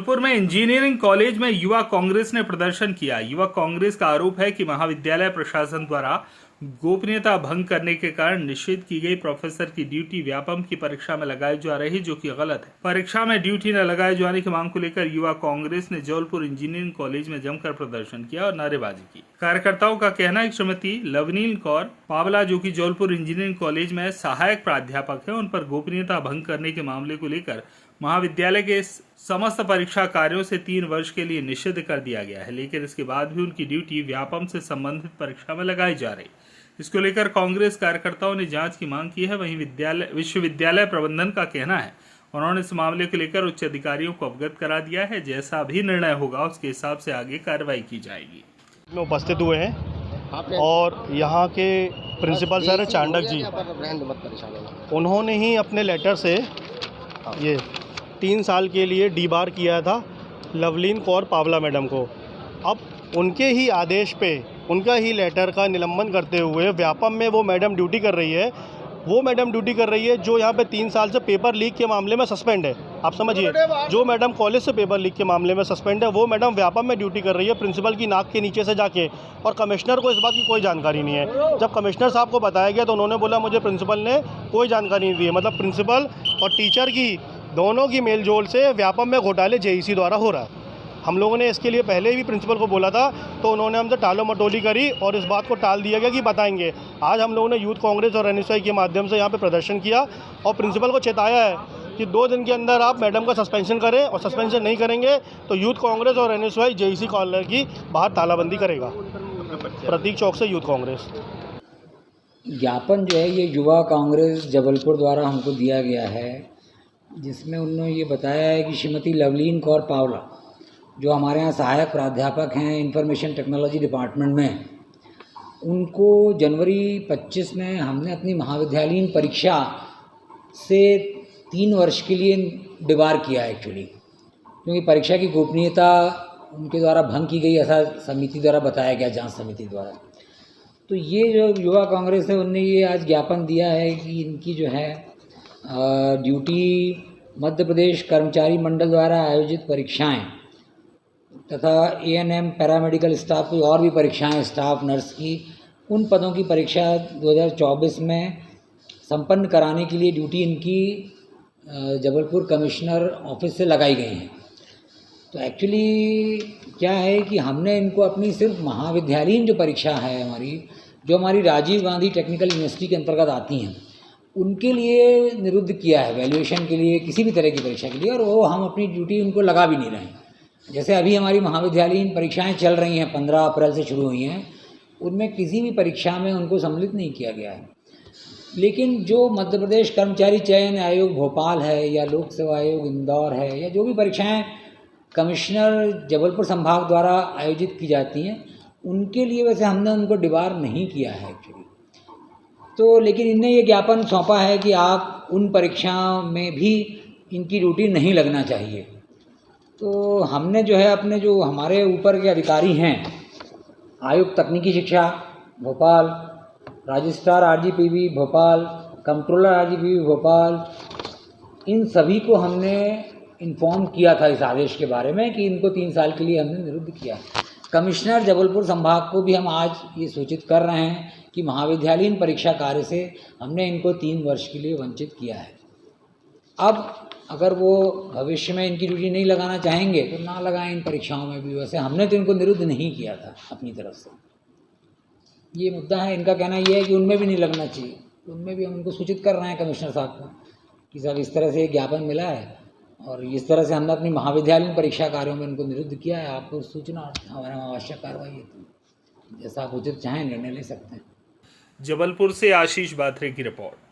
जबलपुर में engineering college में युवा कांग्रेस ने प्रदर्शन किया। युवा कांग्रेस का आरोप है कि महाविद्यालय प्रशासन द्वारा गोपनीयता भंग करने के कारण निश्चित की गई प्रोफेसर की ड्यूटी व्यापम की परीक्षा में लगाई जा रही, जो कि गलत है। परीक्षा में ड्यूटी न लगाए जाने की मांग को लेकर युवा कांग्रेस ने जबलपुर इंजीनियरिंग कॉलेज में जमकर प्रदर्शन किया और नारेबाजी की। कार्यकर्ताओं का कहना है कि श्रीमती लवनील कौर पावला, जो कि जबलपुर इंजीनियरिंग कॉलेज में सहायक प्राध्यापक है, उन पर गोपनीयता भंग करने के मामले को लेकर महाविद्यालय के समस्त परीक्षा कार्यों से 3 वर्ष के लिए निषिद्ध कर दिया गया है, लेकिन इसके बाद भी उनकी ड्यूटी व्यापम से संबंधित परीक्षा में लगाई जा रही। इसको लेकर कांग्रेस कार्यकर्ताओं ने जांच की मांग की है। वहीं विश्वविद्यालय प्रबंधन का कहना है उन्होंने इस मामले को लेकर उच्च अधिकारियों को अवगत करा दिया है। जैसा भी निर्णय होगा उसके हिसाब से आगे कार्रवाई की जाएगी। में उपस्थित हुए हैं और यहाँ के प्रिंसिपल सर चांडक जी, उन्होंने ही अपने लेटर से ये 3 साल के लिए डीबार किया था लवलीन कौर पावला मैडम को। अब उनके ही आदेश पे, उनका ही लेटर का निलंबन करते हुए व्यापम में वो मैडम ड्यूटी कर रही है। वो मैडम ड्यूटी कर रही है जो यहाँ पे 3 साल से पेपर लीक के मामले में सस्पेंड है। आप समझिए, जो मैडम कॉलेज से पेपर लीक के मामले में सस्पेंड है, वो मैडम व्यापम में ड्यूटी कर रही है प्रिंसिपल की नाक के नीचे से जाके, और कमिश्नर को इस बात की कोई जानकारी नहीं है। जब कमिश्नर साहब को बताया गया तो उन्होंने बोला मुझे प्रिंसिपल ने कोई जानकारी नहीं दी है। मतलब प्रिंसिपल और टीचर की दोनों की मेलजोल से व्यापम में घोटाले जेईसी द्वारा हो रहा है। हम लोगों ने इसके लिए पहले भी प्रिंसिपल को बोला था, तो उन्होंने हमसे टालो मटोली करी और इस बात को टाल दिया गया कि बताएंगे। आज हम लोगों ने यूथ कांग्रेस और एनएसयूआई के माध्यम से यहाँ पे प्रदर्शन किया और प्रिंसिपल को चेताया है कि 2 दिन के अंदर आप मैडम का सस्पेंशन करें, और सस्पेंशन नहीं करेंगे तो यूथ कांग्रेस और एनएसयूआई जेईसी कॉर्नर की बाहर तालाबंदी करेगा। प्रतीक चौक से यूथ कांग्रेस। ज्ञापन जो है ये युवा कांग्रेस जबलपुर द्वारा हमको दिया गया है, जिसमें उन्होंने ये बताया है कि श्रीमती लवलीन कौर पावला, जो हमारे यहाँ सहायक प्राध्यापक हैं इंफॉर्मेशन टेक्नोलॉजी डिपार्टमेंट में, उनको जनवरी 25 में हमने अपनी महाविद्यालयीन परीक्षा से 3 वर्ष के लिए डिबार किया एक्चुअली, क्योंकि परीक्षा की गोपनीयता उनके द्वारा भंग की गई, ऐसा समिति द्वारा बताया गया, जांच समिति द्वारा। तो ये जो युवा कांग्रेस है उनने ये आज ज्ञापन दिया है कि इनकी जो है ड्यूटी मध्य प्रदेश कर्मचारी मंडल द्वारा आयोजित परीक्षाएं तथा एएनएम पैरामेडिकल स्टाफ की और भी परीक्षाएं स्टाफ नर्स की, उन पदों की परीक्षा 2024 में संपन्न कराने के लिए ड्यूटी इनकी जबलपुर कमिश्नर ऑफिस से लगाई गई हैं। तो एक्चुअली क्या है कि हमने इनको अपनी सिर्फ महाविद्यालयीन जो परीक्षा है हमारी, जो हमारी राजीव गांधी टेक्निकल यूनिवर्सिटी के अंतर्गत आती हैं, उनके लिए निरुद्ध किया है वैल्यूएशन के लिए, किसी भी तरह की परीक्षा के लिए, और वो हम अपनी ड्यूटी उनको लगा भी नहीं रहे हैं। जैसे अभी हमारी महाविद्यालयीन परीक्षाएं चल रही हैं, 15 अप्रैल से शुरू हुई हैं, उनमें किसी भी परीक्षा में उनको सम्मिलित नहीं किया गया है। लेकिन जो मध्य प्रदेश कर्मचारी चयन आयोग भोपाल है या लोक सेवा आयोग इंदौर है, या जो भी परीक्षाएं कमिश्नर जबलपुर संभाग द्वारा आयोजित की जाती हैं, उनके लिए वैसे हमने उनको डिबार नहीं किया है एक्चुअली। तो लेकिन इनने ये ज्ञापन सौंपा है कि आप उन परीक्षाओं में भी इनकी ड्यूटी नहीं लगना चाहिए। तो हमने जो है अपने जो हमारे ऊपर के अधिकारी हैं, आयुक्त तकनीकी शिक्षा भोपाल, रजिस्ट्रार आरजीपीवी भोपाल, कंट्रोलर आरजीपीवी भोपाल, इन सभी को हमने इन्फॉर्म किया था इस आदेश के बारे में कि इनको 3 साल के लिए हमने निरुद्ध किया। कमिश्नर जबलपुर संभाग को भी हम आज ये सूचित कर रहे हैं कि महाविद्यालयीन परीक्षा कार्य से हमने इनको 3 वर्ष के लिए वंचित किया है। अब अगर वो भविष्य में इनकी ड्यूटी नहीं लगाना चाहेंगे तो ना लगाएं इन परीक्षाओं में भी। वैसे हमने तो इनको निरुद्ध नहीं किया था अपनी तरफ से। ये मुद्दा है, इनका कहना ये है कि उनमें भी नहीं लगना चाहिए। उनमें भी हम उनको सूचित कर रहे हैं कमिश्नर साहब को कि साहब इस तरह से ज्ञापन मिला है और इस तरह से हमने अपनी महाविद्यालयीन परीक्षा कार्यों में उनको निरुद्ध किया है। आपको सूचना हमारे आवश्यक कार्रवाई है, तो जैसा आप उचित चाहें निर्णय ले सकते हैं। जबलपुर से आशीष बाथरे की रिपोर्ट।